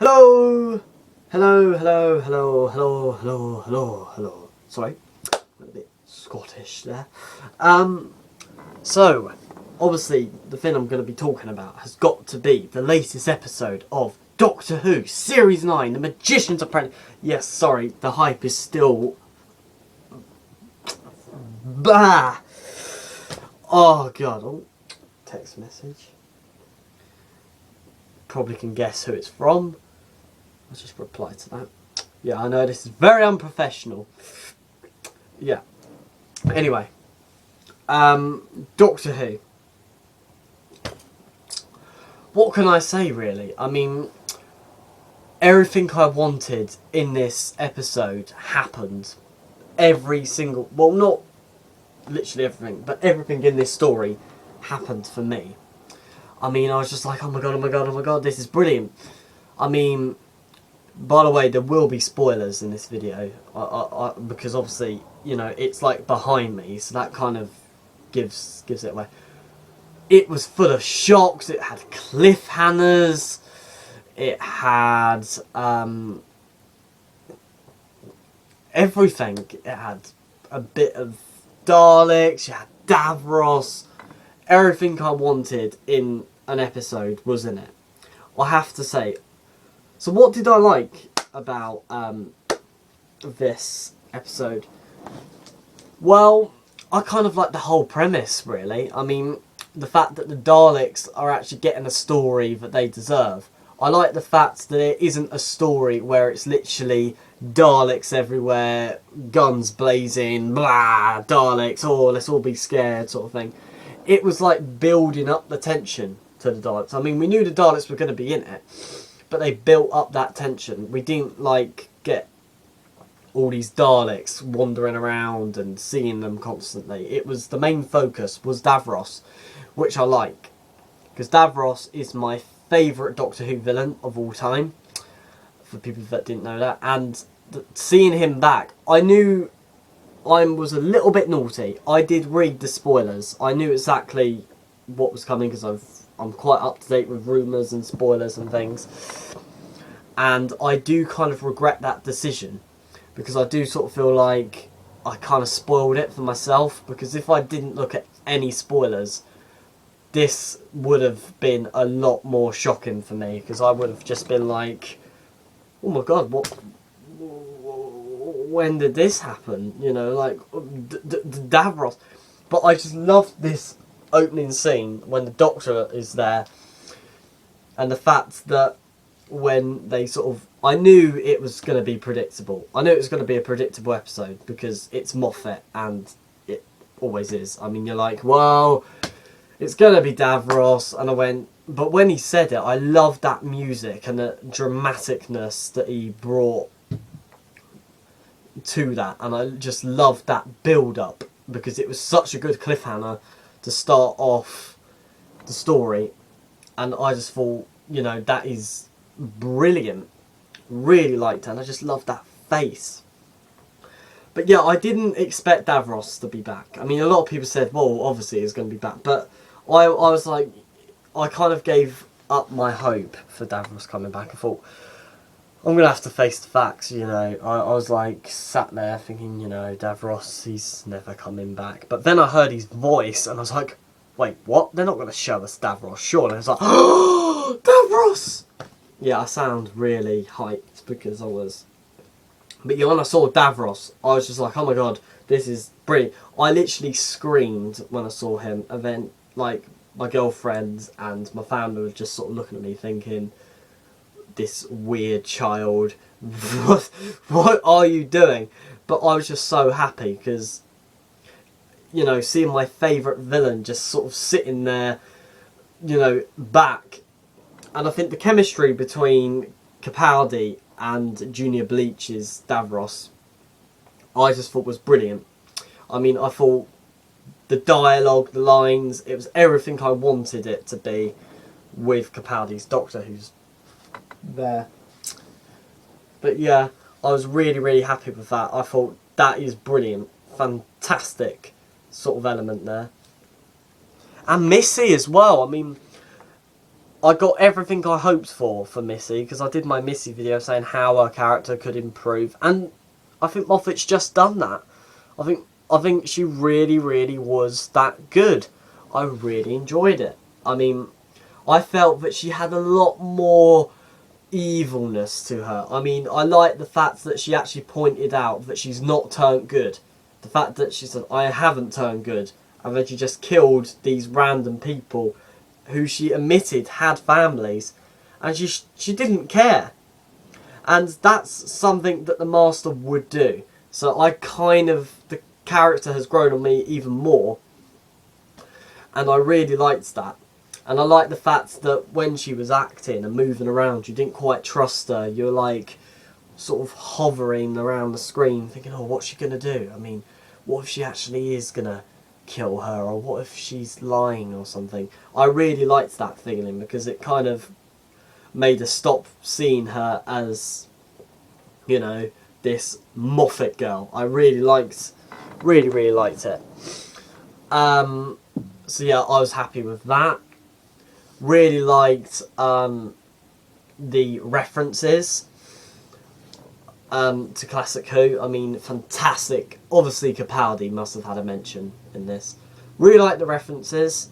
Hello! Hello, hello, hello, hello, hello, hello, hello. Sorry, a bit Scottish there. So, obviously, the thing I'm going to be talking about has got to be the latest episode of Doctor Who, Series 9, The Magician's Apprentice. Yes, sorry, the hype is still... Bah! Oh, God. Oh, text message. Probably can guess who it's from. I'll just reply to that. Yeah, I know this is very unprofessional. Yeah. Anyway. Doctor Who. What can I say, really? I mean, everything I wanted in this episode happened. Every single... Well, not literally everything, but everything in this story happened for me. I mean, I was just like, oh my god, oh my god, oh my god, this is brilliant. I mean... By the way, there will be spoilers in this video, because obviously, you know, it's like behind me, so that kind of gives it away. It was full of shocks, it had cliffhangers, it had everything. It had a bit of Daleks, you had Davros, everything I wanted in an episode was in it. I have to say. So what did I like about this episode? Well, I kind of like the whole premise, really. I mean, the fact that the Daleks are actually getting a story that they deserve. I like the fact that it isn't a story where it's literally Daleks everywhere, guns blazing, blah, Daleks, oh, let's all be scared, sort of thing. It was like building up the tension to the Daleks. I mean, we knew the Daleks were going to be in it. But they built up that tension. We didn't, like, get all these Daleks wandering around and seeing them constantly. It was, the main focus was Davros, which I like. Because Davros is my favourite Doctor Who villain of all time. For people that didn't know that. And seeing him back, I knew I was a little bit naughty. I did read the spoilers. I knew exactly what was coming because I'm quite up to date with rumours and spoilers and things. And I do kind of regret that decision. Because I do sort of feel like I kind of spoiled it for myself. Because if I didn't look at any spoilers, this would have been a lot more shocking for me. Because I would have just been like, oh my god, what? When did this happen? You know, like, Davros. But I just loved this opening scene when the Doctor is there, and the fact that when they sort of, I knew it was going to be predictable. I knew it was going to be a predictable episode because it's Moffat and it always is. I mean, you're like, well, it's going to be Davros, and I went, but when he said it, I loved that music and the dramaticness that he brought to that, and I just loved that build up because it was such a good cliffhanger to start off the story, and I just thought, you know, that is brilliant. Really liked it, and I just loved that face. But yeah, I didn't expect Davros to be back. I mean, a lot of people said, well, obviously he's going to be back, but I was like, I kind of gave up my hope for Davros coming back. I thought, I'm going to have to face the facts, you know. I was like, sat there thinking, you know, Davros, he's never coming back. But then I heard his voice, and I was like, wait, what? They're not going to show us Davros, surely. I was like, oh, Davros! Yeah, I sound really hyped because I was... But yeah, when I saw Davros, I was just like, oh my god, this is brilliant. I literally screamed when I saw him, and then, like, my girlfriend and my family were just sort of looking at me thinking, this weird child, what are you doing? But I was just so happy because, you know, seeing my favourite villain just sort of sitting there, you know, back. And I think the chemistry between Capaldi and Junior Bleach's Davros, I just thought was brilliant. I mean, I thought the dialogue, the lines, it was everything I wanted it to be with Capaldi's Doctor, who's there. But yeah, I was really, really happy with that. I thought that is brilliant. Fantastic sort of element there. And Missy as well. I mean, I got everything I hoped for Missy, because I did my Missy video saying how her character could improve, and I think Moffat's just done that. I think she really, really was that good. I really enjoyed it. I mean, I felt that she had a lot more evilness to her. I mean, I like the fact that she actually pointed out that she's not turned good. The fact that she said, I haven't turned good, and that she just killed these random people who she admitted had families, and she didn't care. And that's something that the Master would do. So the character has grown on me even more, and I really liked that. And I like the fact that when she was acting and moving around, you didn't quite trust her. You were like sort of hovering around the screen thinking, oh, what's she going to do? I mean, what if she actually is going to kill her, or what if she's lying or something? I really liked that feeling, because it kind of made us stop seeing her as, you know, this Moffat girl. I really liked it. So yeah, I was happy with that. Really liked the references to Classic Who. I mean, fantastic. Obviously, Capaldi must have had a mention in this. Really liked the references.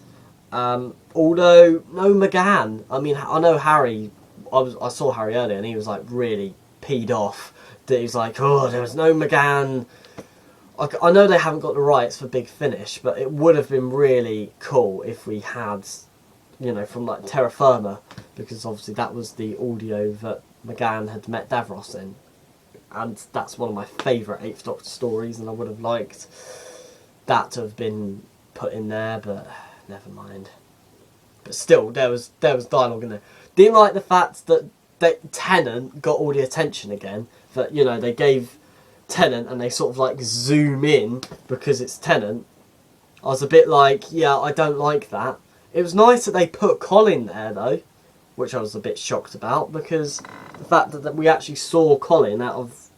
Although, no McGann. I mean, I know Harry. I saw Harry earlier, and he was like really peed off that he was like, oh, there was no McGann. I know they haven't got the rights for Big Finish, but it would have been really cool if we had, you know, from like Terra Firma, because obviously that was the audio that McGann had met Davros in, and that's one of my favourite Eighth Doctor stories, and I would have liked that to have been put in there, but never mind. But still, there was dialogue in there. Didn't like the fact that Tennant got all the attention again. That, you know, they gave Tennant and they sort of like zoom in because it's Tennant. I was a bit like, yeah, I don't like that. It was nice that they put Colin there though, which I was a bit shocked about, because the fact that we actually saw Colin out of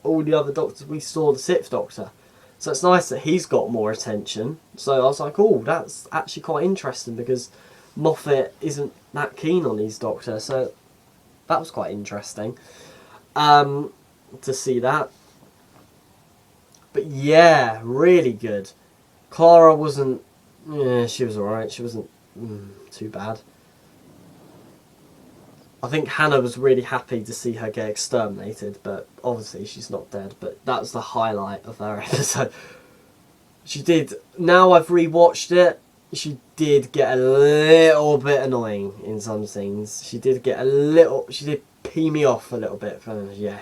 all the other Doctors, we saw the Sixth Doctor. So it's nice that he's got more attention. So I was like, oh, that's actually quite interesting, because Moffat isn't that keen on his Doctor. So that was quite interesting to see that. But yeah, really good. Clara wasn't... Yeah, she was alright. She wasn't too bad. I think Hannah was really happy to see her get exterminated, but obviously she's not dead. But that was the highlight of her episode. She did... Now I've rewatched it, she did get a little bit annoying in some scenes. She did get a little... She did pee me off a little bit. Yeah,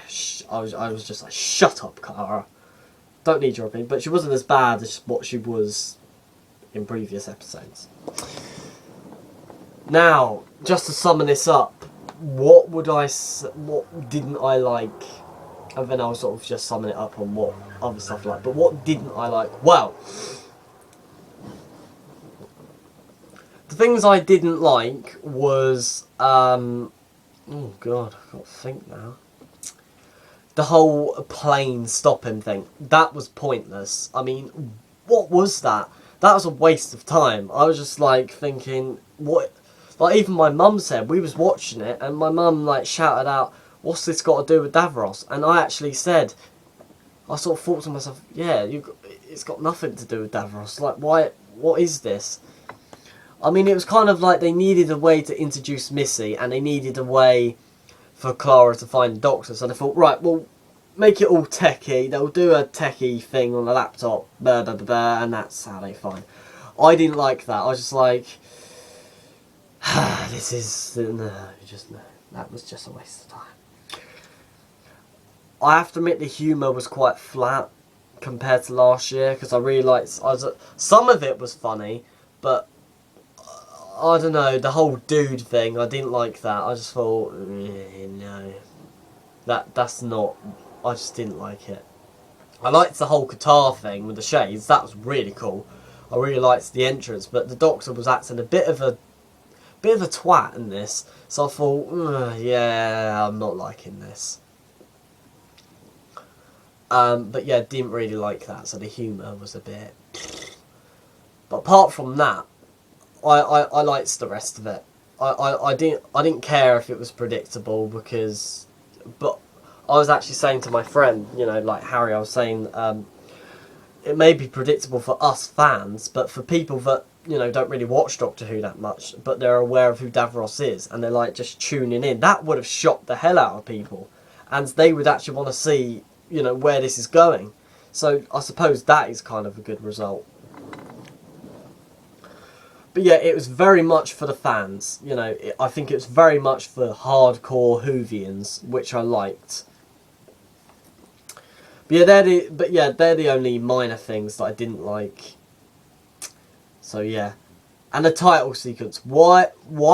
I was just like, shut up, Clara. Don't need your opinion. But she wasn't as bad as what she was in previous episodes. Now, just to summon this up, what didn't I like? And then I'll sort of just summon it up on what other stuff I like. But what didn't I like? Well, the things I didn't like was oh god, I've got to think now. The whole plane stopping thing. That was pointless. I mean, what was that? That was a waste of time. I was just like thinking, what? Like even my mum said, we was watching it, and my mum like shouted out, "What's this got to do with Davros?" And I actually said, I sort of thought to myself, yeah, it's got nothing to do with Davros. Like, why? What is this? I mean, it was kind of like they needed a way to introduce Missy, and they needed a way for Clara to find the Doctor. So they thought, right, well, make it all techie. They'll do a techie thing on the laptop, blah, blah, blah, blah, and that's how they find. I didn't like that. I was just like, this is... No, that was just a waste of time. I have to admit the humour was quite flat compared to last year, because I really liked... some of it was funny, but I don't know, the whole dude thing, I didn't like that. I just thought, no, that's not... I just didn't like it. I liked the whole guitar thing with the shades. That was really cool. I really liked the entrance, but the Doctor was acting a bit of a twat in this. So I thought, yeah, I'm not liking this. But yeah, didn't really like that. So the humour was a bit... But apart from that, I liked the rest of it. I didn't care if it was predictable because, but I was actually saying to my friend, you know, like Harry, I was saying, it may be predictable for us fans, but for people that, you know, don't really watch Doctor Who that much, but they're aware of who Davros is, and they're like just tuning in, that would have shocked the hell out of people, and they would actually want to see, you know, where this is going. So I suppose that is kind of a good result. But yeah, it was very much for the fans. You know, I think it was very much for hardcore Whovians, which I liked. But yeah, they're the only minor things that I didn't like. So yeah, and the title sequence. Why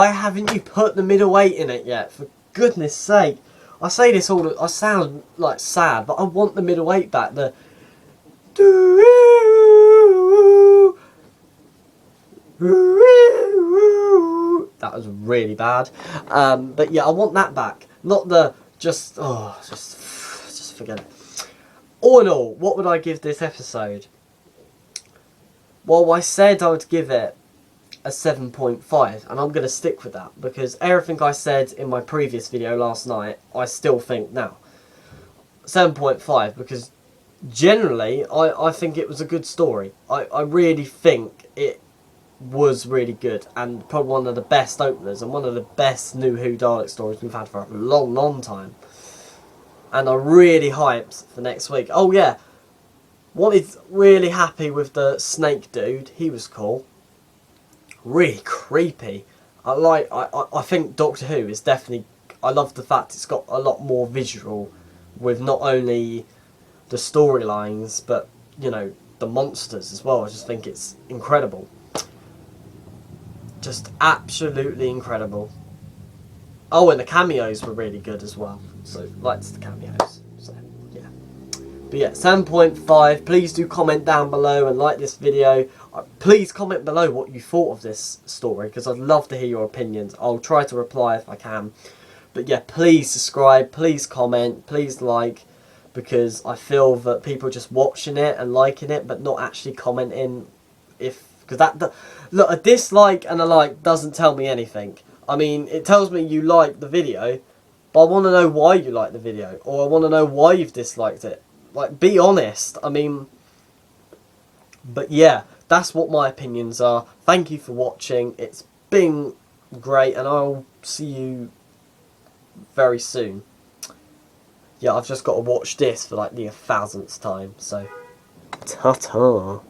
haven't you put the middleweight in it yet? For goodness sake! I say this I sound like sad, but I want the middleweight back. The that was really bad. But yeah, I want that back. Not the just forget it. All in all, what would I give this episode? Well, I said I would give it a 7.5, and I'm going to stick with that, because everything I said in my previous video last night, I still think now. 7.5, because generally, I think it was a good story. I really think it was really good, and probably one of the best openers, and one of the best New Who Dalek stories we've had for a long, long time. And I'm really hyped for next week. Oh yeah, wanted really happy with the snake dude. He was cool. Really creepy. I think Doctor Who is definitely. I love the fact it's got a lot more visual, with not only the storylines but, you know, the monsters as well. I just think it's incredible. Just absolutely incredible. Oh, and the cameos were really good as well. So, liked the cameos. So, yeah. But yeah, 7.5. Please do comment down below and like this video. Please comment below what you thought of this story, because I'd love to hear your opinions. I'll try to reply if I can. But yeah, please subscribe, please comment, please like, because I feel that people are just watching it and liking it, but not actually commenting. Because look, a dislike and a like doesn't tell me anything. I mean, it tells me you like the video, but I want to know why you like the video, or I want to know why you've disliked it. Like, be honest. I mean, but yeah, that's what my opinions are. Thank you for watching. It's been great, and I'll see you very soon. Yeah, I've just got to watch this for like the 1000th time, so ta-ta.